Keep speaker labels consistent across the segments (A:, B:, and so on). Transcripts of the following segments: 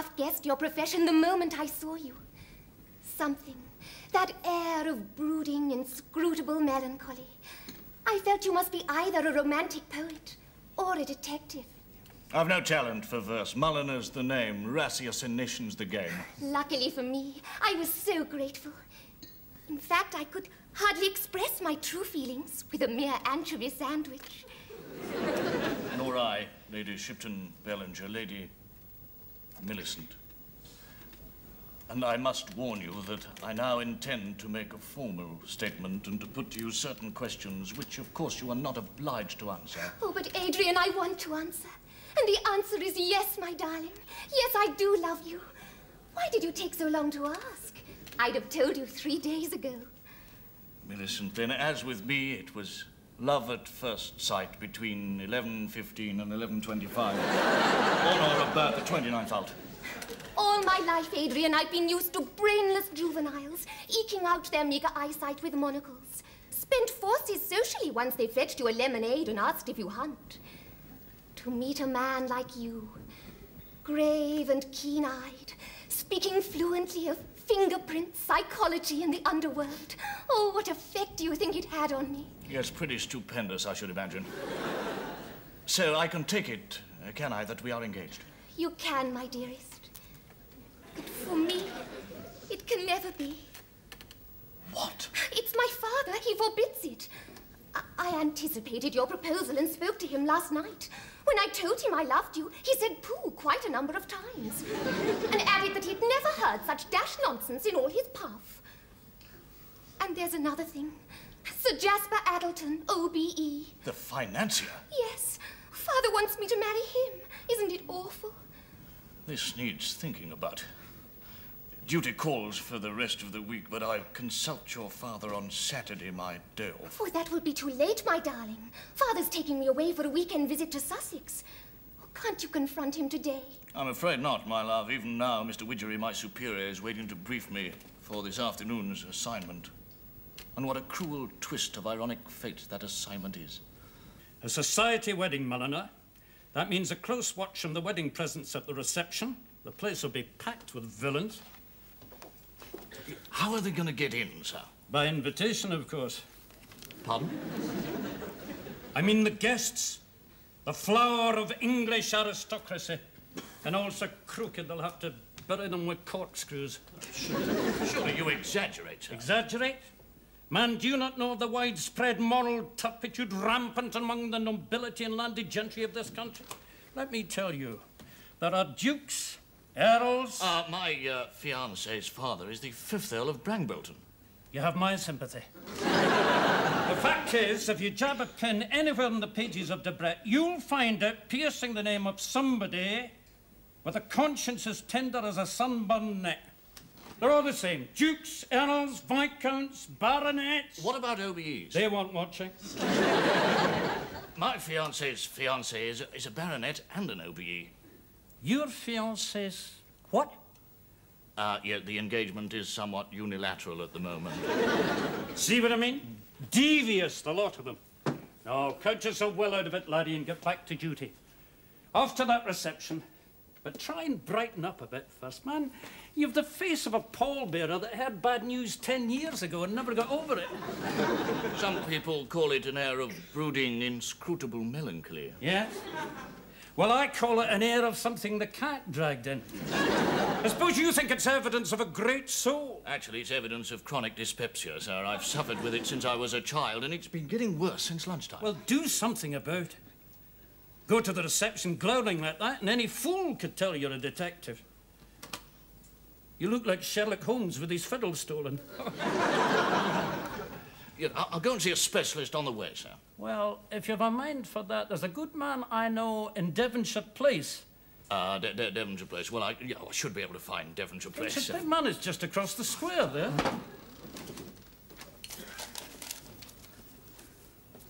A: half-guessed your profession the moment I saw you. Something, that air of brooding, inscrutable melancholy. I felt you must be either a romantic poet or a detective.
B: I've no talent for verse. Mulliner's the name, ratiocination's the game.
A: Luckily for me, I was so grateful. In fact, I could hardly express my true feelings with a mere anchovy sandwich.
B: Nor I, Lady Shipton Bellinger, Lady Millicent. And I must warn you that I now intend to make a formal statement and to put to you certain questions which, of course, you are not obliged to answer.
A: Oh, but Adrian, I want to answer. And the answer is yes, my darling. Yes, I do love you. Why did you take so long to ask? I'd have told you 3 days ago.
B: Millicent, then, as with me, it was love at first sight between 11:15 and 11:25. On or about the 29th out.
A: All my life, Adrian, I've been used to brainless juveniles, eking out their meager eyesight with monocles. Spent forces socially once they fetched you a lemonade and asked if you hunt. To meet a man like you, grave and keen-eyed, speaking fluently of fingerprints, psychology, and the underworld. Oh, what effect do you think it had on me?
B: Yes, pretty stupendous, I should imagine. So I can take it, can I, that we are engaged?
A: You can, my dearest. But for me, it can never be.
B: What?
A: It's my father. He forbids it. I anticipated your proposal and spoke to him last night. When I told him I loved you, he said pooh quite a number of times. And added that he'd never heard such dash nonsense in all his puff. And there's another thing. Sir Jasper Alderton, OBE.
B: The financier?
A: Yes. Father wants me to marry him. Isn't it awful?
B: This needs thinking about. Duty calls for the rest of the week, but I'll consult your father on Saturday, my day off.
A: Oh, that will be too late, my darling. Father's taking me away for a weekend visit to Sussex. Oh, can't you confront him today?
B: I'm afraid not, my love. Even now, Mr. Widgery, my superior, is waiting to brief me for this afternoon's assignment. And what a cruel twist of ironic fate that assignment is.
C: A society wedding, Mulliner. That means a close watch on the wedding presents at the reception. The place will be packed with villains.
B: How are they going to get in, sir?
C: By invitation, of course.
B: Pardon?
C: I mean the guests. The flower of English aristocracy. And all so crooked they'll have to bury them with corkscrews.
B: Surely you exaggerate, sir.
C: Exaggerate? Man, do you not know of the widespread moral turpitude rampant among the nobility and landed gentry of this country? Let me tell you, there are dukes, earls...
B: My fiancé's father is the 5th Earl of Brangbolton.
C: You have my sympathy. The fact is, if you jab a pin anywhere in the pages of Debrett, you'll find it piercing the name of somebody with a conscience as tender as a sunburned neck. They're all the same. Dukes, earls, viscounts, baronets.
B: What about OBEs?
C: They want watching.
B: My fiancé's fiancé is a baronet and an OBE.
C: Your fiancé's what?
B: Yeah, the engagement is somewhat unilateral at the moment.
C: See what I mean? Devious, the lot of them. No, cut yourself well out of it, laddie, and get back to duty. Off to that reception. But try and brighten up a bit first, man. You've the face of a pallbearer that heard bad news 10 years ago and never got over it.
B: Some people call it an air of brooding, inscrutable melancholy.
C: Yes? Well, I call it an air of something the cat dragged in. I suppose you think it's evidence of a great soul.
B: Actually, it's evidence of chronic dyspepsia, sir. I've suffered with it since I was a child, and it's been getting worse since lunchtime.
C: Well, do something about it. Go to the reception glowering like that, and any fool could tell you're a detective. You look like Sherlock Holmes with his fiddle stolen.
B: Yeah, I'll go and see a specialist on the way, sir.
C: Well, if you've a mind for that, there's a good man I know in Devonshire Place.
B: Devonshire Place. Well, I should be able to find Devonshire Place.
C: The man is just across the square there.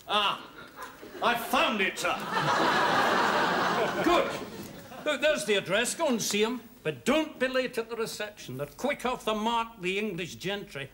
B: I found it, sir.
C: Good. Look, there's the address. Go and see him. But don't be late at the reception. They're quick off the mark, the English gentry.